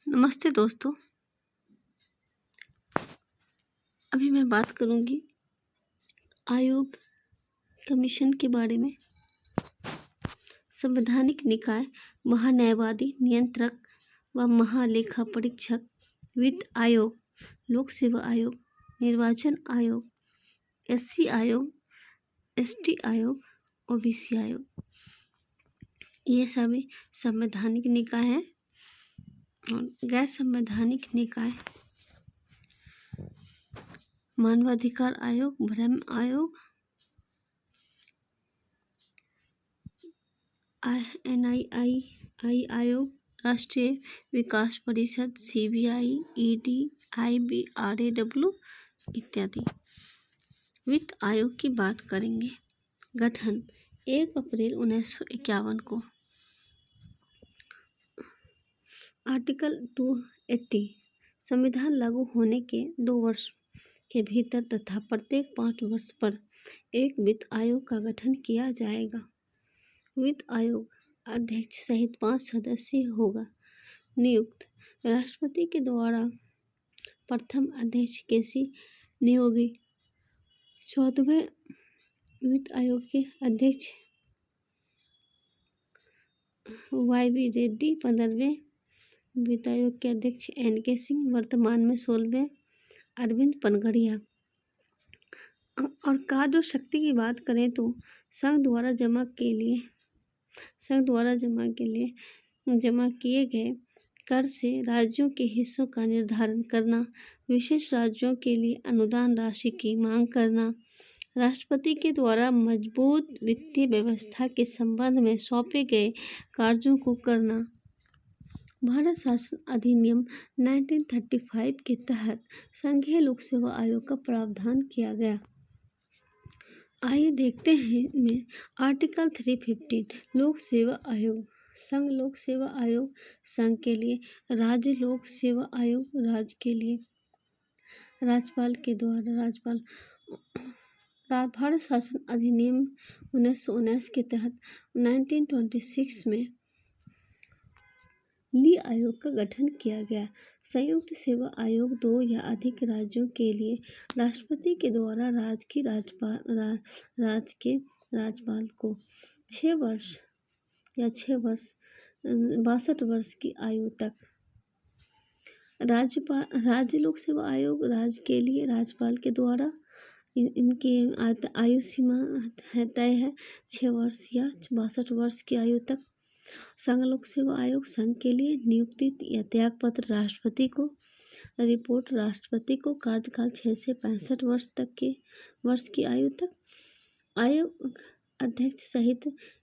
नमस्ते दोस्तों। अभी मैं बात करूंगी आयोग कमीशन के बारे में। संवैधानिक निकाय, महान्यायवादी, नियंत्रक व महालेखा परीक्षक, वित्त आयोग, लोक सेवा आयोग, निर्वाचन आयोग, एससी आयोग, एसटी आयोग, ओबीसी आयोग, ये सभी संवैधानिक निकाय हैं। और गैर संवैधानिक निकाय मानवाधिकार आयोग, ब्रह्म आयोग, NII आयोग, राष्ट्रीय विकास परिषद, CBI, ED, IB, RAW इत्यादि। वित्त आयोग की बात करेंगे। गठन 1 अप्रैल 1951 को। आर्टिकल 280 संविधान लागू होने के 2 वर्ष के भीतर तथा प्रत्येक 5 वर्ष पर एक वित्त आयोग का गठन किया जाएगा। वित्त आयोग अध्यक्ष सहित 5 सदस्य होगा नियुक्त राष्ट्रपति के द्वारा। प्रथम अध्यक्ष केसी नियोगी, 14वें वित्त आयोग के अध्यक्ष YV रेड्डी, 15वें वित्त आयोग के अध्यक्ष NK सिंह, वर्तमान में 16वें अरविंद पनगड़िया। और कार्य और शक्ति की बात करें तो संघ द्वारा जमा किए गए कर से राज्यों के हिस्सों का निर्धारण करना, विशेष राज्यों के लिए अनुदान राशि की मांग करना, राष्ट्रपति के द्वारा मजबूत वित्तीय व्यवस्था के संबंध में सौंपे गए कार्यों को करना। भारत शासन अधिनियम 1935 के तहत संघीय लोक सेवा आयोग का प्रावधान किया गया। आइए देखते हैं में आर्टिकल 315 लोक सेवा आयोग। संघ लोक सेवा आयोग संघ के लिए, राज्य लोक सेवा आयोग राज्य के लिए। राज्यपाल के द्वारा भारत शासन अधिनियम 1919 के तहत 1926 में ली आयोग का गठन किया गया। संयुक्त सेवा आयोग 2 या अधिक राज्यों के लिए राष्ट्रपति के द्वारा राज्य के राज्यपाल को 6 वर्ष 62 वर्ष की आयु तक। राज्य लोक सेवा आयोग राज्य के लिए राज्यपाल के द्वारा इनकी आयु सीमा तय है 6 वर्ष या 62 वर्ष की आयु तक। संघ लोक सेवा आयोग संघ के लिए नियुक्ति या त्यागपत्र राष्ट्रपति को, रिपोर्ट राष्ट्रपति को, कार्यकाल 6 से 65 वर्ष की आयु तक। आयोग अध्यक्ष सहित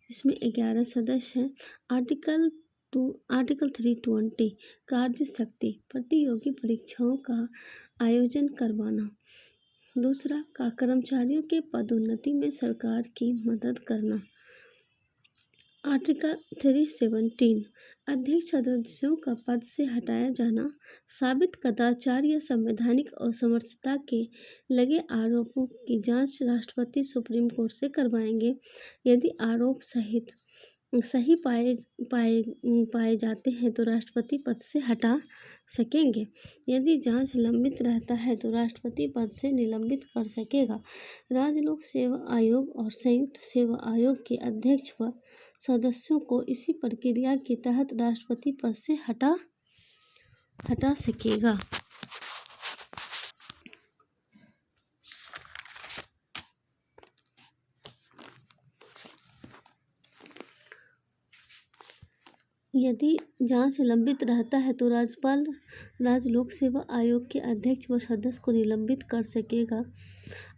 इसमें 11 सदस्य हैं। आर्टिकल 320 कार्य शक्ति, प्रतियोगी परीक्षाओं का आयोजन करवाना। दूसरा का कर्मचारियों के पदोन्नति में सरकार की मदद करना। आर्टिकल 317 अध्यक्ष सदस्यों का पद से हटाया जाना। साबित कदाचार या संवैधानिक असमर्थता के लगे आरोपों की जांच राष्ट्रपति सुप्रीम कोर्ट से करवाएंगे। यदि आरोप सही पाए जाते हैं तो राष्ट्रपति पद से हटा सकेंगे। यदि जांच लंबित रहता है तो राष्ट्रपति पद से निलंबित कर सकेगा। राज्य लोक सेवा आयोग और संयुक्त सेवा आयोग के अध्यक्ष व सदस्यों को इसी प्रक्रिया के तहत राष्ट्रपति पद से हटा सकेगा। यदि जांच लंबित रहता है तो राज्यपाल राज्य लोक सेवा आयोग के अध्यक्ष व सदस्य को निलंबित कर सकेगा।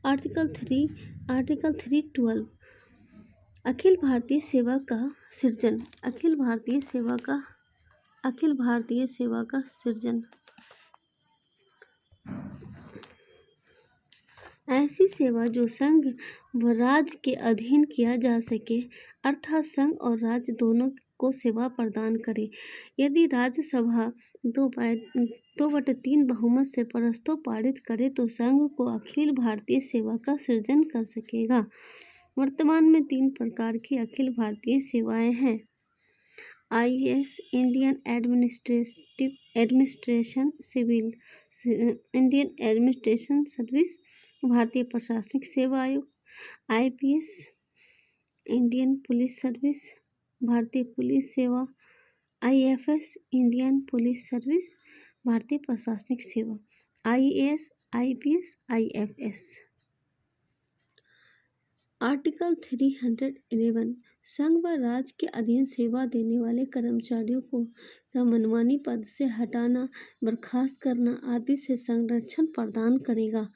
आर्टिकल 312 अखिल भारतीय सेवा का सृजन। अखिल भारतीय सेवा का सृजन ऐसी सेवा जो संघ व राज्य के अधीन किया जा सके, अर्थात संघ और राज्य दोनों को सेवा प्रदान करे। यदि राज्यसभा 2/3 बहुमत से प्रस्ताव पारित करे तो संघ को अखिल भारतीय सेवा का सृजन कर सकेगा। वर्तमान में 3 प्रकार की अखिल भारतीय सेवाएं हैं। IAS Indian administration civil Indian administration service भारतीय प्रशासनिक सेवा आयोग। IPS इंडियन पुलिस सर्विस भारतीय पुलिस सेवा। IFS इंडियन पुलिस सर्विस भारतीय प्रशासनिक सेवा। IAS IPS IFS। आर्टिकल 311 संघ व राज्य के अधीन सेवा देने वाले कर्मचारियों को का मनमानी पद से हटाना, बर्खास्त करना आदि से संरक्षण प्रदान करेगा।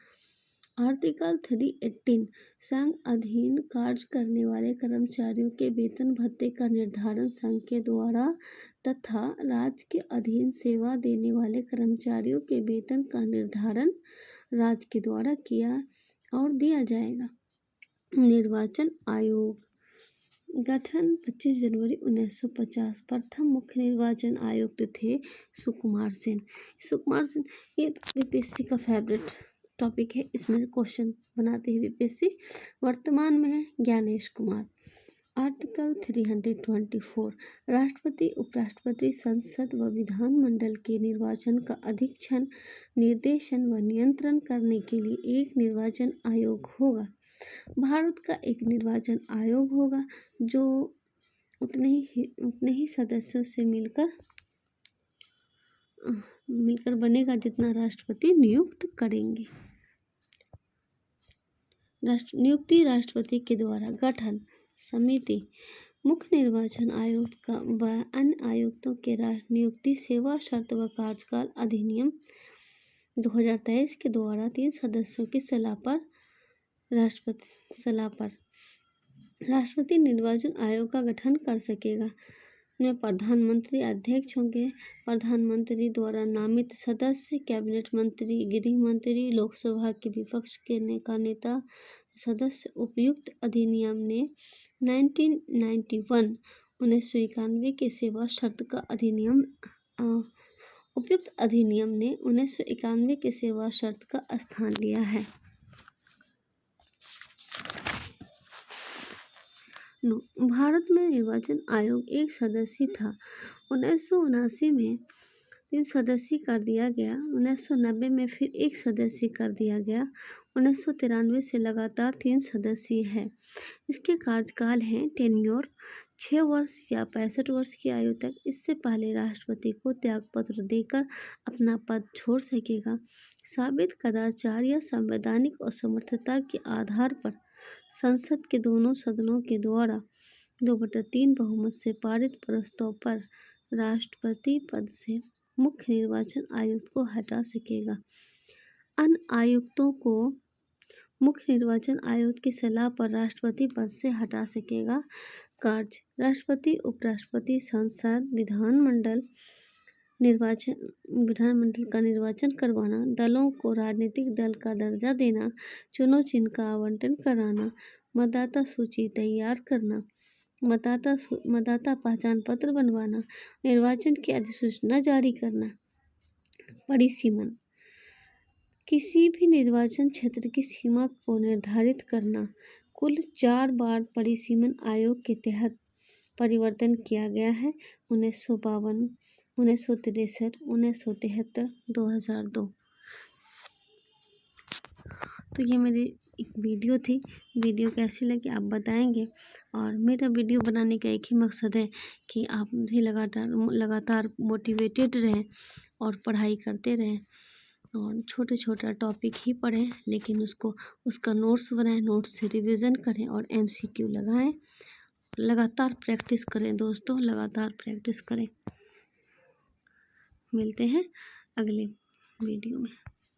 आर्टिकल 318 संघ अधीन कार्य करने वाले कर्मचारियों के वेतन भत्ते का निर्धारण संघ के द्वारा तथा राज्य के अधीन सेवा देने वाले कर्मचारियों के वेतन का निर्धारण राज्य के द्वारा किया और दिया जाएगा। निर्वाचन आयोग गठन 25 जनवरी 1950। प्रथम मुख्य निर्वाचन आयुक्त थे सुकुमार सेन। ये तो बीपीएससी का फेवरेट टॉपिक है, इसमें क्वेश्चन बनाते हैं बीपीएससी। वर्तमान में है ज्ञानेश कुमार। आर्टिकल 324 राष्ट्रपति, उपराष्ट्रपति, संसद व विधानमंडल के निर्वाचन का अधीक्षण, निर्देशन व नियंत्रण करने के लिए एक निर्वाचन आयोग होगा। भारत का एक निर्वाचन आयोग होगा जो उतने ही सदस्यों से मिलकर बनेगा जितना राष्ट्रपति नियुक्त करेंगे। नियुक्ति राष्ट्रपति के द्वारा। गठन समिति मुख्य निर्वाचन आयुक्त का व अन्य आयुक्तों के नियुक्ति, सेवा शर्त व कार्यकाल अधिनियम 2023 के द्वारा 3 सदस्यों की सलाह पर राष्ट्रपति निर्वाचन आयोग का गठन कर सकेगा। में प्रधानमंत्री अध्यक्ष होंगे। प्रधानमंत्री द्वारा नामित सदस्य, कैबिनेट मंत्री, गृह मंत्री, लोकसभा के विपक्ष का नेता सदस्य। उपर्युक्त अधिनियम ने 1991 के सेवा शर्त का अधिनियम उपयुक्त अधिनियम ने 1991 के सेवा शर्त का स्थान लिया है। भारत में निर्वाचन आयोग एक सदस्यीय था। 1979 में 3 सदस्यीय कर दिया गया। 1990 में फिर 1 सदस्यीय कर दिया गया। 1993 से लगातार 3 सदस्यीय है। इसके कार्यकाल हैं टेन्योर 6 वर्ष या 65 वर्ष की आयु तक। इससे पहले राष्ट्रपति को त्यागपत्र देकर अपना पद छोड़ सकेगा। साबित कदाचार या संवैधानिक असमर्थता के आधार पर संसद के दोनों सदनों के द्वारा 2/3 बहुमत से पारित प्रस्ताव पर राष्ट्रपति पद से मुख्य निर्वाचन आयुक्त को हटा सकेगा। अन्य आयुक्तों को मुख्य निर्वाचन आयुक्त की सलाह पर राष्ट्रपति पद से हटा सकेगा। कार्य राष्ट्रपति, उपराष्ट्रपति, संसद, विधानमंडल का निर्वाचन करवाना, दलों को राजनीतिक दल का दर्जा देना, चुनाव चिन्ह का आवंटन कराना, मतदाता सूची तैयार करना, मतदाता पहचान पत्र बनवाना, निर्वाचन की अधिसूचना जारी करना। परिसीमन किसी भी निर्वाचन क्षेत्र की सीमा को निर्धारित करना। कुल 4 बार परिसीमन आयोग के तहत परिवर्तन किया गया है। 1952, 1963, 1973, 2002। तो ये मेरी एक वीडियो थी। वीडियो कैसी लगी आप बताएंगे। और मेरा वीडियो बनाने का एक ही मकसद है कि आप भी लगातार मोटिवेटेड रहें और पढ़ाई करते रहें और छोटा टॉपिक ही पढ़ें, लेकिन उसका नोट्स बनाएं, नोट्स से रिवीजन करें और MCQ लगाएं। लगातार प्रैक्टिस करें दोस्तों, लगातार प्रैक्टिस करें। मिलते हैं अगले वीडियो में।